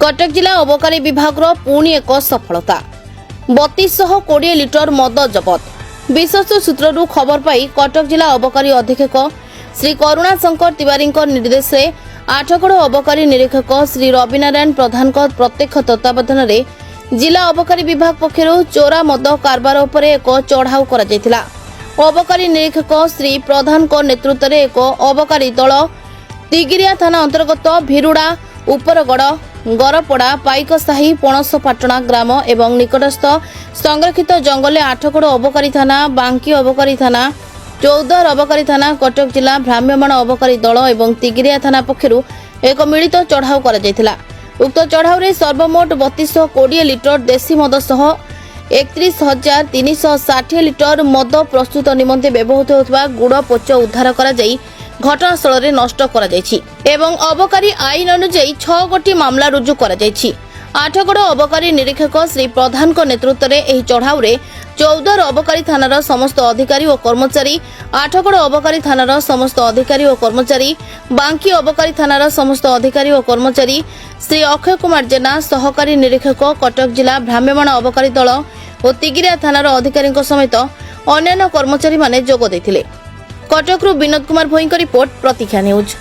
कटक जिला अबकारी विभाग पुणी एक सफलता 3220 लिटर मद जबत। विश्वस्त सूत्रु खबर पाई कटक जिला अबकारी अधीक्षक श्री करुणा शंकर तिवारी निर्देश में आठगड़ अबकारी निरीक्षक श्री रविनारायण प्रधान प्रत्यक्ष तत्वावधान में जिला अबकारी विभाग पक्षर चोरा मद कारबार उपर एक चढ़ाऊ कर अबकारी निरीक्षक श्री प्रधान नेतृत्व में एक अबकारी दल तिगिरिया थाना अंतर्गत भिरुड़ा उपरगड़ गरपड़ा पाइकसाही पणसपाटणा ग्राम एवं निकटस्थ संरक्षित जंगल आठगड़ अबकारी थाना बांकी अबकारी थाना चौदर अबकारी थाना कटक जिला भ्राम्यमाण अबकारी दल एवं तिगिरिया थाना पक्षर एक मिलित चढ़ाऊ कर उक्त चढ़ाऊ रे सर्वमोट 3220 लिटर देशी मद सह 31,360 लिटर मद प्रस्तुत निमंते व्यवहृत होता गुड़ पोच उद्धार करा जाई घटनास्थल में नष्ट एवं अबकारी आईन अनुଯାयी 6 गोटी मामला रुजु कर आठगड़ अबकारी निरीक्षक श्री प्रधान नेतृत्व में यह चढ़ाऊ रे चौदर अबकारी थानार समस्त अधिकारी और कर्मचारी आठगड़ अबकारी थानार समस्त अधिकारी और कर्मचारी बांकी अबकारी थानार समस्त अधिकारी और कर्मचारी श्री अक्षय कुमार जेना सहकारी निरीक्षक कटक जिला भ्राम्यमाण अबकारी दल और तिगिरिया थानार अधिकारी समेत अन्य कर्मचारी माने जोग देथिले। कटकरू विनोद कुमार भोई रिपोर्ट प्रतीक्षा न्यूज।